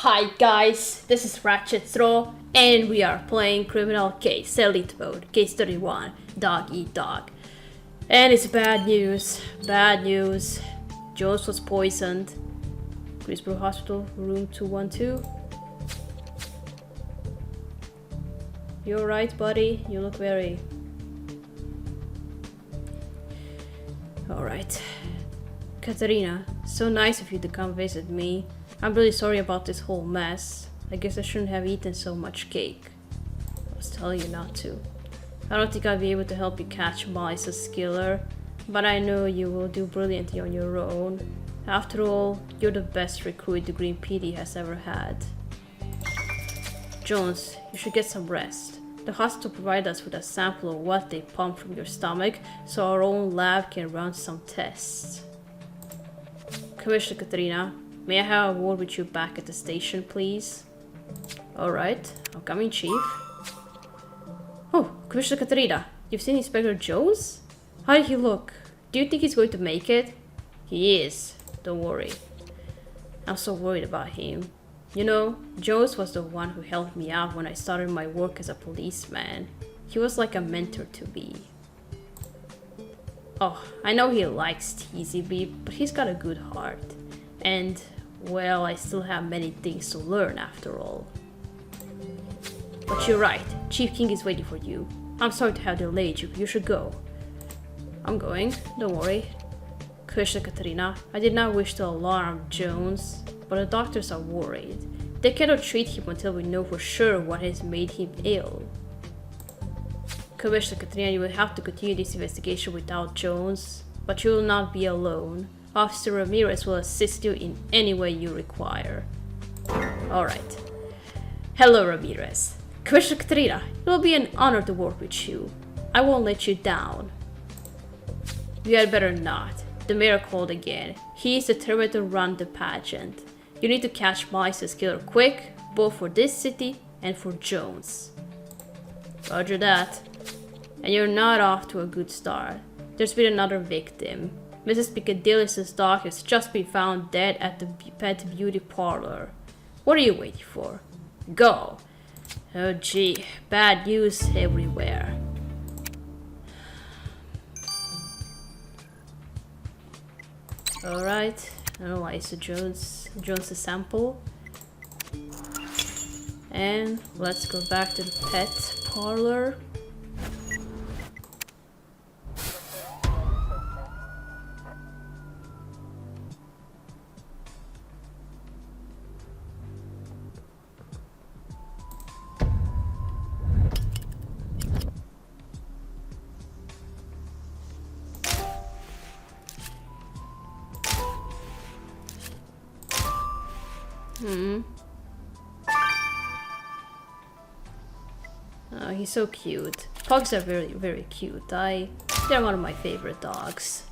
Hi guys, this is Ratchet Throw, and we are playing Criminal Case Elite Mode, Case 31, Dog Eat Dog. And it's bad news, bad news. Jones was poisoned. Greensboro Hospital, room 212. You alright, buddy? You look very... Alright. Katerina, so nice of you to come visit me. I'm really sorry about this whole mess. I guess I shouldn't have eaten so much cake. I was telling you not to. I don't think I'll be able to help you catch Melissa's killer, but I know you will do brilliantly on your own. After all, you're the best recruit the Green PD has ever had. Jones, you should get some rest. The hospital provided us with a sample of what they pump from your stomach, so our own lab can run some tests. Commissioner Katerina, may I have a word with you back at the station, please? Alright, I'm coming, Chief. Oh, Commissioner Katerina, you've seen Inspector Jones? How did he look? Do you think he's going to make it? He is, don't worry. I'm so worried about him. You know, Jones was the one who helped me out when I started my work as a policeman. He was like a mentor to me. Oh, I know he likes teasing me, but he's got a good heart. And, well, I still have many things to learn after all. But you're right, Chief King is waiting for you. I'm sorry to have delayed you, you should go. I'm going, don't worry. Commissioner Katerina, I did not wish to alarm Jones, but the doctors are worried. They cannot treat him until we know for sure what has made him ill. Commissioner Katerina, you will have to continue this investigation without Jones, but you will not be alone. Officer Ramirez will assist you in any way you require. Alright. Hello, Ramirez. Commissioner Katerina, it will be an honor to work with you. I won't let you down. You had better not. The mayor called again. He is determined to run the pageant. You need to catch Melissa's killer quick, both for this city and for Jones. Roger that. And you're not off to a good start. There's been another victim. Mrs. Piccadilly's dog has just been found dead at the pet beauty parlor. What are you waiting for? Go! Oh gee, bad news everywhere. Alright, analyze Jones' sample. And let's go back to the pet parlor. Oh, he's so cute. Pugs are very, very cute. They're one of my favorite dogs.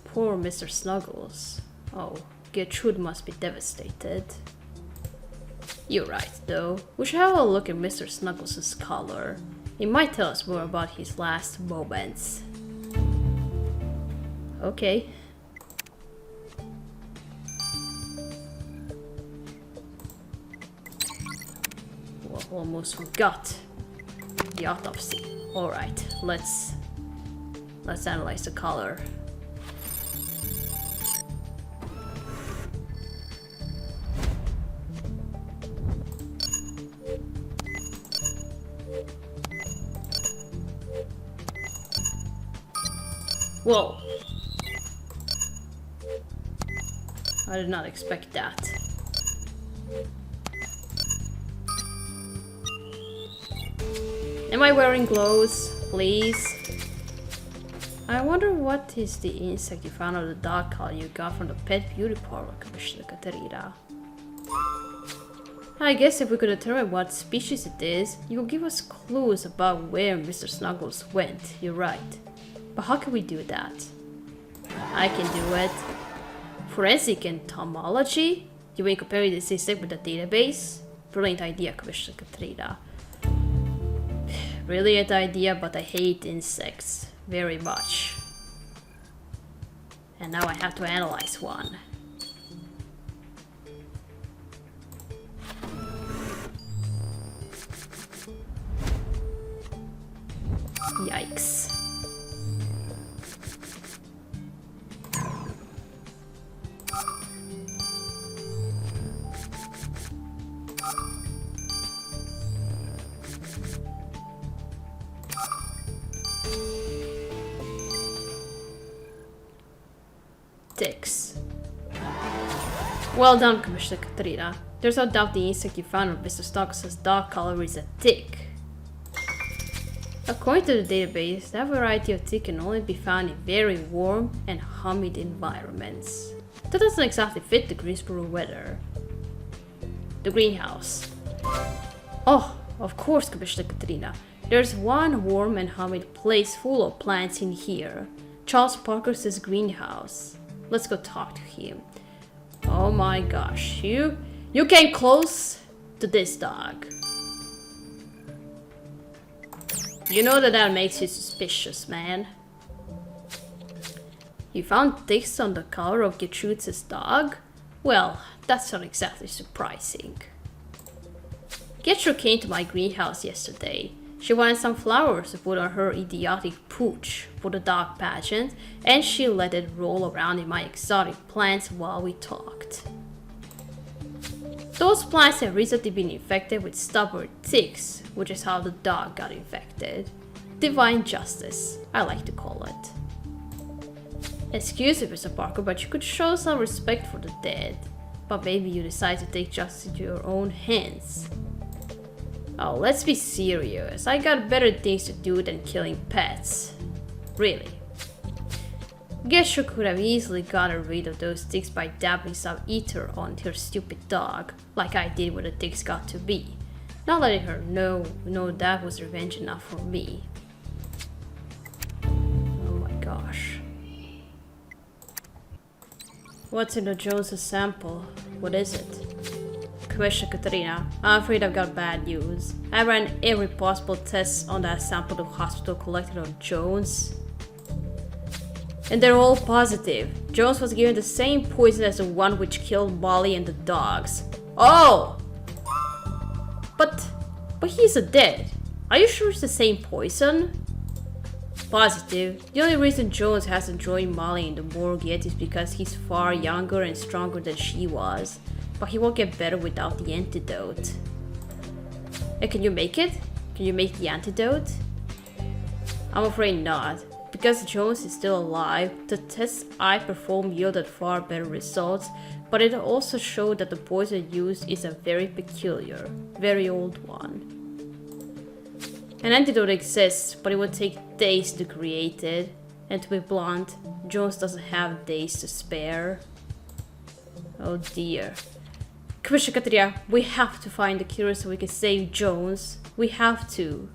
Poor Mr. Snuggles. Oh, Gertrude must be devastated. You're right, though. We should have a look at Mr. Snuggles' collar. It might tell us more about his last moments. Okay. Well, almost forgot the autopsy. Alright, let's analyze the collar. Whoa! I did not expect that. Am I wearing gloves? Please? I wonder what is the insect you found on the dog collar you got from the pet beauty parlor, Commissioner Katerina. I guess if we could determine what species it is, you will give us clues about where Mr. Snuggles went. You're right. But how can we do that? I can do it. Forensic entomology? You mean comparing this insect with the database? brilliant idea, Commissioner Katrina. Brilliant idea, but I hate insects very much. And now I have to analyze one. Yikes. Ticks. Well done, Commissioner Katrina. There's no doubt the insect you found on Mr. Stark's dog collar is a tick. According to the database, that variety of tick can only be found in very warm and humid environments. That doesn't exactly fit the Greensboro weather. The greenhouse. Oh, of course, Commissioner Katrina. There's one warm and humid place full of plants in here. Charles Parker's greenhouse. Let's go talk to him. Oh my gosh, you came close to this dog. You know that makes you suspicious, man. You found ticks on the collar of Gertrude's dog? Well, that's not exactly surprising. Gertrude came to my greenhouse yesterday. She wanted some flowers to put on her idiotic pooch for the dog pageant, and she let it roll around in my exotic plants while we talked. Those plants have recently been infected with stubborn ticks, which is how the dog got infected. Divine justice, I like to call it. Excuse me, Mr. Parker, but you could show some respect for the dead. But maybe you decide to take justice into your own hands. Oh, let's be serious. I got better things to do than killing pets. Really. Guess you could have easily gotten rid of those ticks by dabbing some ether on her stupid dog, like I did when the ticks got to be. Not letting her know that was revenge enough for me. Oh my gosh. What's in the Jones' sample? What is it? Commissioner Katrina, I'm afraid I've got bad news. I ran every possible test on that sample the hospital collected on Jones. And they're all positive. Jones was given the same poison as the one which killed Molly and the dogs. Oh! But he's dead. Are you sure it's the same poison? Positive. The only reason Jones hasn't joined Molly in the morgue yet is because he's far younger and stronger than she was. But he won't get better without the antidote. And can you make it? Can you make the antidote? I'm afraid not. Because Jones is still alive, the tests I performed yielded far better results, but it also showed that the poison used is a very peculiar, very old one. An antidote exists, but it would take days to create it. And to be blunt, Jones doesn't have days to spare. Oh dear. Commissioner Katrina, we have to find the cure so we can save Jones. We have to.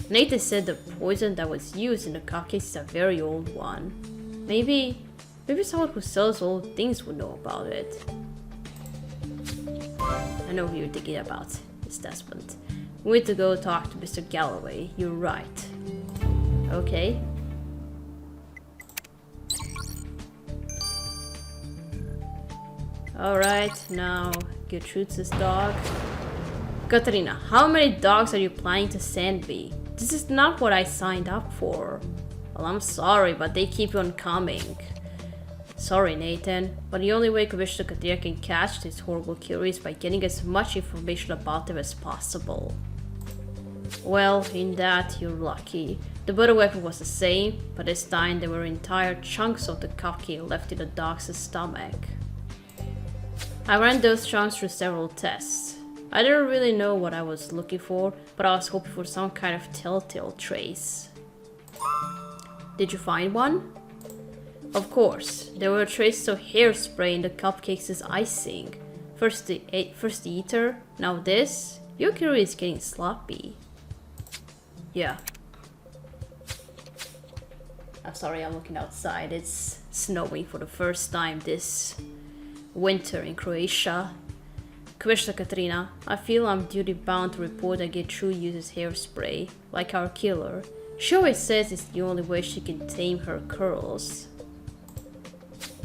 Nathan said the poison that was used in the cupcakes is a very old one. Maybe someone who sells old things would know about it. I know who you're thinking about, Miss Desmond. We need to go talk to Mr. Galloway. You're right. Okay. Alright, now Gertrude's dog. Katrina, how many dogs are you planning to send me? This is not what I signed up for. Well, I'm sorry, but they keep on coming. Sorry, Nathan, but the only way Commissioner Katrina can catch this horrible killer is by getting as much information about them as possible. Well, in that, you're lucky. The butter weapon was the same, but this time there were entire chunks of the cupcake left in the dog's stomach. I ran those chunks through several tests. I didn't really know what I was looking for, but I was hoping for some kind of telltale trace. Did you find one? Of course, there were traces of hairspray in the cupcakes' icing. First the ether, now this. Your career is getting sloppy. Yeah. I'm sorry, I'm looking outside. It's snowing for the first time this winter in Croatia. Commissioner Katrina, I feel I'm duty bound to report that Gertrude uses hairspray, like our killer. She always says it's the only way she can tame her curls.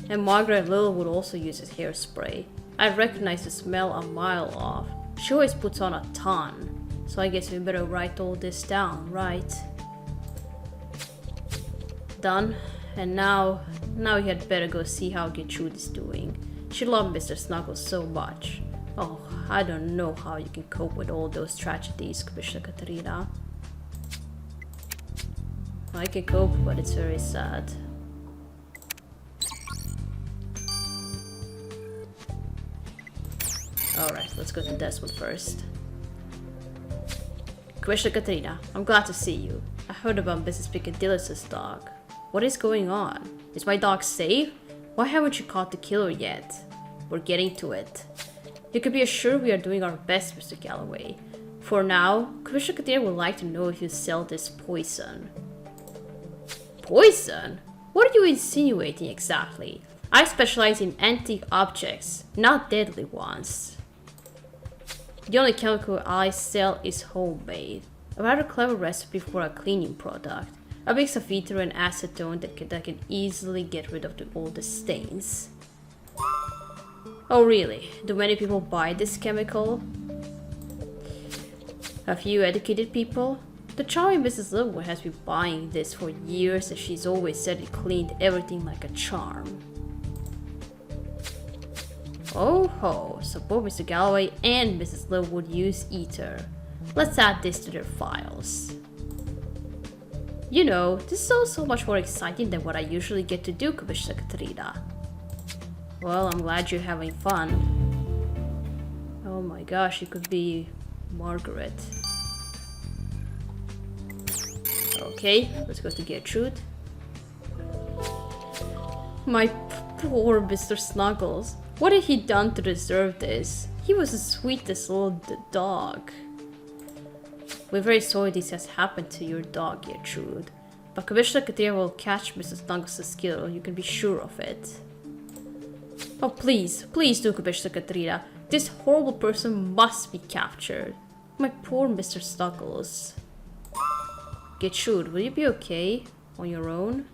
And Margaret Littlewood also uses hairspray. I recognize the smell a mile off. She always puts on a ton. So I guess we better write all this down, right? Done. And now we had better go see how Gertrude is doing. She loved Mr. Snuggles so much. Oh, I don't know how you can cope with all those tragedies, Commissioner Katerina. I can cope, but it's very sad. Alright, let's go to Desmond first. Commissioner Katerina, I'm glad to see you. I heard about Mrs. Piccadilly's dog. What is going on? Is my dog safe? Why haven't you caught the killer yet? We're getting to it. You can be assured we are doing our best, Mr. Galloway. For now, Commissioner Katerina would like to know if you sell this poison. Poison? What are you insinuating exactly? I specialize in antique objects, not deadly ones. The only chemical I sell is homemade. A rather clever recipe for a cleaning product. A mix of ether and acetone that can easily get rid of all the stains. Oh really? Do many people buy this chemical? A few educated people? The charming Mrs. Littlewood has been buying this for years and she's always said it cleaned everything like a charm. Oh ho, so both Mr. Galloway and Mrs. Littlewood use ether. Let's add this to their files. You know, this is all so much more exciting than what I usually get to do, Commissioner Katerina. Well, I'm glad you're having fun. Oh my gosh, it could be Margaret. Okay, let's go to Gertrude. My poor Mr. Snuggles. What had he done to deserve this? He was the sweetest little dog. We're very sorry this has happened to your dog, Gertrude. But Commissioner Katerina will catch Mr. Snuggles' killer, you can be sure of it. Oh please, please do, Commissioner Katerina. This horrible person must be captured. My poor Mr. Snuggles. Gertrude, will you be okay on your own?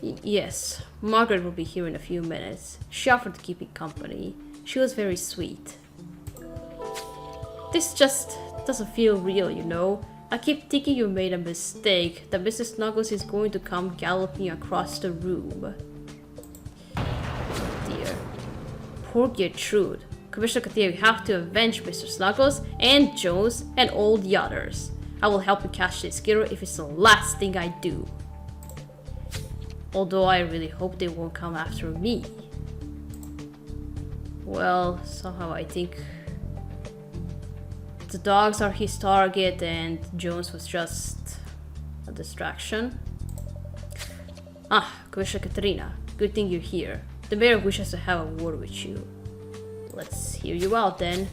Yes, Margaret will be here in a few minutes. She offered to keep me company. She was very sweet. This just doesn't feel real, you know. I keep thinking you made a mistake, that Mr. Snuggles is going to come galloping across the room. Dear. Poor Gertrude. Commissioner Katia, you have to avenge Mr. Snuggles and Jones and all the others. I will help you catch this killer if it's the last thing I do. Although I really hope they won't come after me. Well, somehow I think the dogs are his target and Jones was just a distraction. Ah, Commissioner Katerina, good thing you're here. The mayor wishes to have a word with you. Let's hear you out then.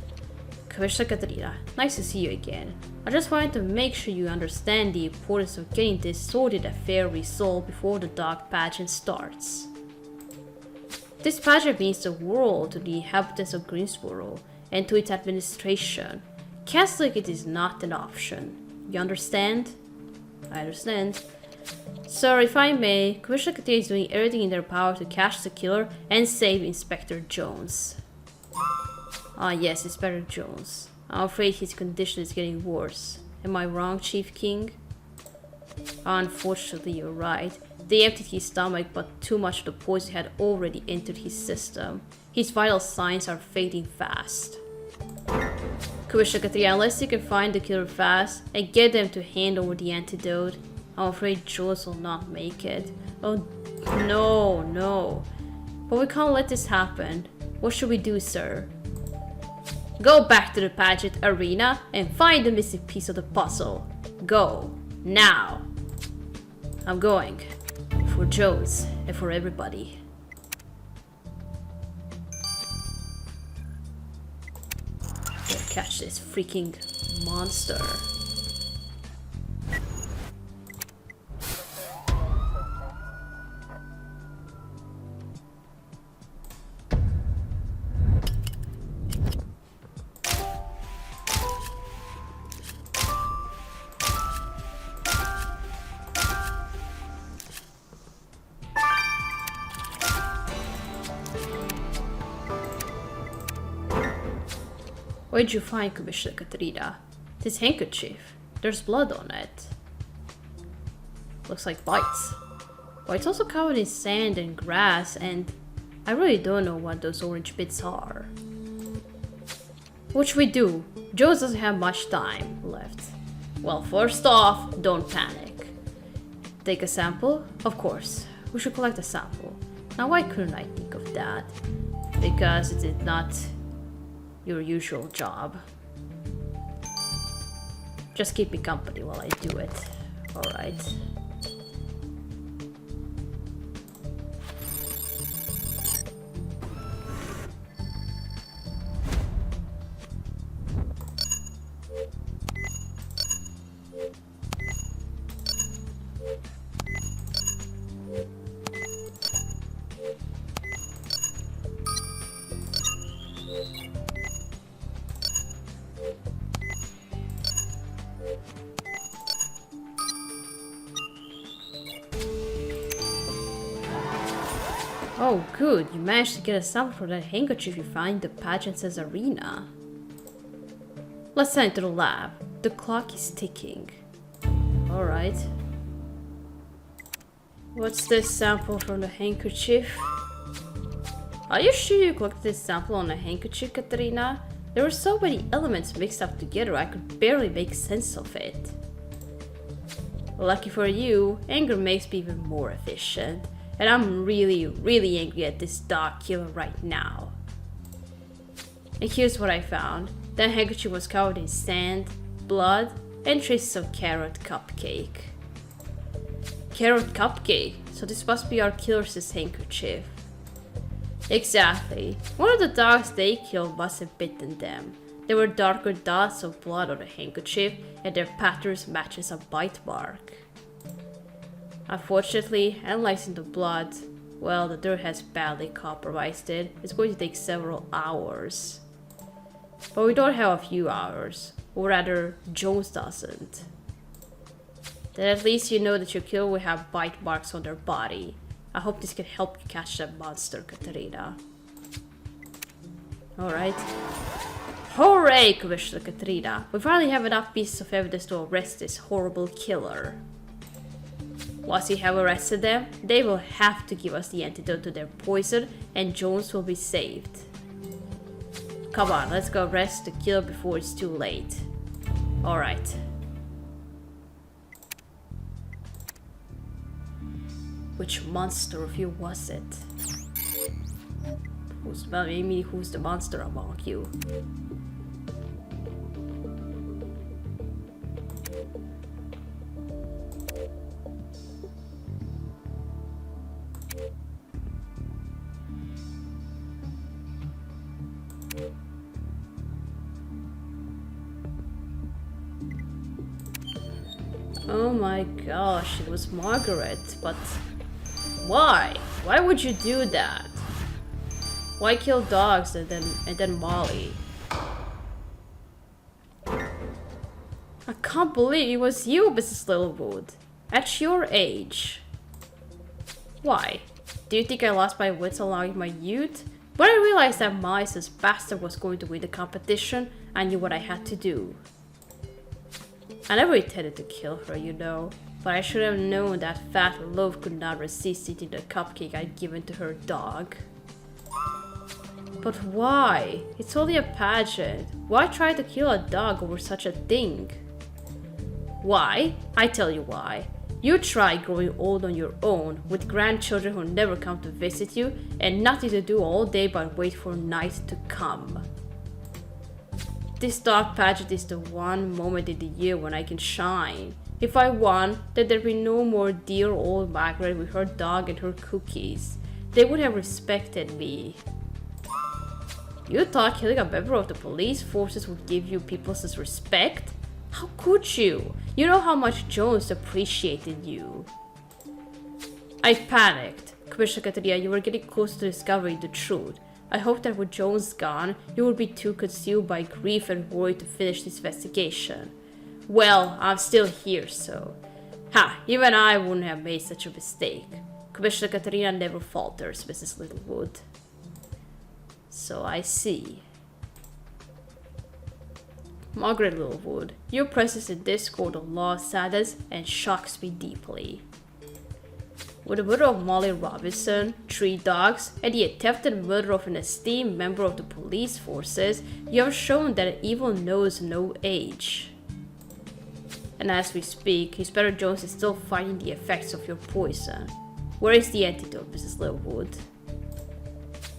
Commissioner Katerina, nice to see you again. I just wanted to make sure you understand the importance of getting this sordid affair resolved before the dog pageant starts. This pageant means the world to the inhabitants of Greensboro and to its administration. Canceling it is not an option. You understand? I understand. Sir, if I may, Commissioner Katerina is doing everything in their power to catch the killer and save Inspector Jones. Ah yes, Inspector Jones. I'm afraid his condition is getting worse. Am I wrong, Chief King? Unfortunately, you're right. They emptied his stomach, but too much of the poison had already entered his system. His vital signs are fading fast. Commissioner Katerina, unless you can find the killer fast and get them to hand over the antidote, I'm afraid Jones will not make it. Oh, no. But we can't let this happen. What should we do, sir? Go back to the pageant arena and find the missing piece of the puzzle. Go. Now. I'm going. For Jones and for everybody. Gotta catch this freaking monster. What did you find, Commissioner Katrina? This handkerchief. There's blood on it. Looks like bites. But it's also covered in sand and grass, and I really don't know what those orange bits are. What should we do? Jones doesn't have much time left. Well, first off, don't panic. Take a sample? Of course. We should collect a sample. Now, why couldn't I think of that? Because it is not your usual job. Just keep me company while I do it. Alright. Oh, good. You managed to get a sample from that handkerchief you found in the pageant's arena. Let's send it to the lab. The clock is ticking. Alright. What's this sample from the handkerchief? Are you sure you collected this sample on a handkerchief, Katarina? There were so many elements mixed up together I could barely make sense of it. Lucky for you, anger makes me even more efficient. And I'm really angry at this dog killer right now. And here's what I found. That handkerchief was covered in sand, blood, and traces of carrot cupcake. Carrot cupcake? So this must be our killer's handkerchief. Exactly. One of the dogs they killed must have bitten them. There were darker dots of blood on the handkerchief, and their patterns matches a bite mark. Unfortunately, analyzing the blood, well, the dirt has badly compromised it. It's going to take several hours. But we don't have a few hours, or rather, Jones doesn't. Then at least you know that your killer will have bite marks on their body. I hope this can help you catch that monster, Katarina. Alright. Hooray, Commissioner Katrina! We finally have enough pieces of evidence to arrest this horrible killer. Once we have arrested them, they will have to give us the antidote to their poison, and Jones will be saved. Come on, let's go arrest the killer before it's too late. Alright. Which monster of you was it? Who's the monster among you? Oh my gosh, it was Margaret, but why? Why would you do that? Why kill dogs and then Molly? I can't believe it was you, Mrs. Littlewood. At your age. Why? Do you think I lost my wits along in my youth? When I realized that Mice's bastard was going to win the competition, I knew what I had to do. I never intended to kill her, you know, but I should have known that fat loaf could not resist eating the cupcake I'd given to her dog. But why? It's only a pageant. Why try to kill a dog over such a thing? Why? I tell you why. You try growing old on your own, with grandchildren who never come to visit you, and nothing to do all day but wait for night to come. This dog pageant is the one moment in the year when I can shine. If I won, then there'd be no more dear old Margaret with her dog and her cookies. They would have respected me. You thought killing a member of the police forces would give you people's respect? How could you? You know how much Jones appreciated you. I panicked. Commissioner Katrina, you were getting close to discovering the truth. I hope that with Jones gone, you will be too consumed by grief and worry to finish this investigation. Well, I'm still here, so... even I wouldn't have made such a mistake. Commissioner Katrina never falters, Mrs. Littlewood. So I see. Margaret Littlewood, your presence in this court of law saddens and shocks me deeply. With the murder of Molly Robinson, 3 dogs, and the attempted murder of an esteemed member of the police forces, you have shown that evil knows no age. And as we speak, Inspector Jones is still fighting the effects of your poison. Where is the antidote, Mrs. Littlewood?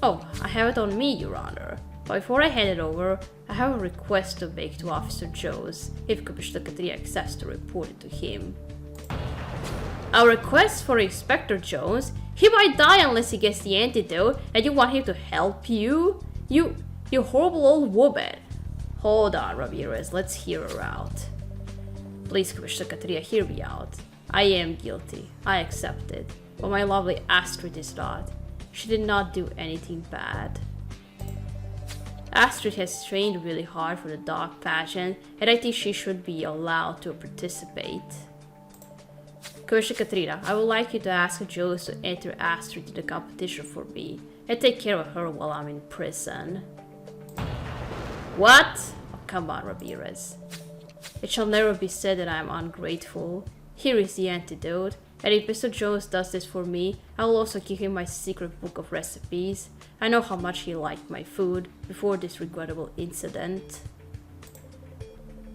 Oh, I have it on me, Your Honor. But before I hand it over, I have a request to make to Officer Jones, if Commissioner Katria accepts to report it to him. A request for Inspector Jones? He might die unless he gets the antidote, and you want him to help you? You horrible old woman. Hold on, Ramirez, let's hear her out. Please, Commissioner Katria, hear me out. I am guilty. I accept it. But my lovely Astrid is not. She did not do anything bad. Astrid has trained really hard for the dog pageant, and I think she should be allowed to participate. Commissioner Katrina, I would like you to ask Jones to enter Astrid in the competition for me, and take care of her while I'm in prison. What? Oh, come on, Ramirez. It shall never be said that I am ungrateful. Here is the antidote, and if Mr. Jones does this for me, I will also give him my secret book of recipes. I know how much he liked my food before this regrettable incident.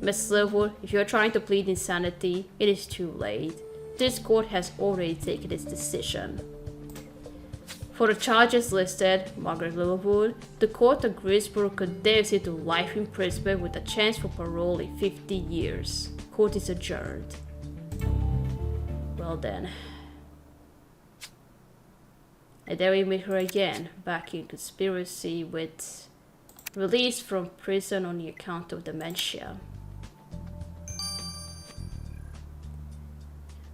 Miss Littlewood, if you are trying to plead insanity, it is too late. This court has already taken its decision. For the charges listed, Margaret Littlewood, the court of Greensboro condemns you to life imprisonment with a chance for parole in 50 years. Court is adjourned. Well then. And then we meet her again, back in conspiracy with release from prison on the account of dementia.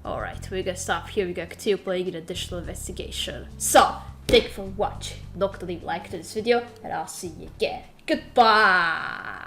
Alright, we're gonna stop here, we're gonna continue playing an additional investigation. So, thank you for watching. Don't leave a like to this video, and I'll see you again. Goodbye!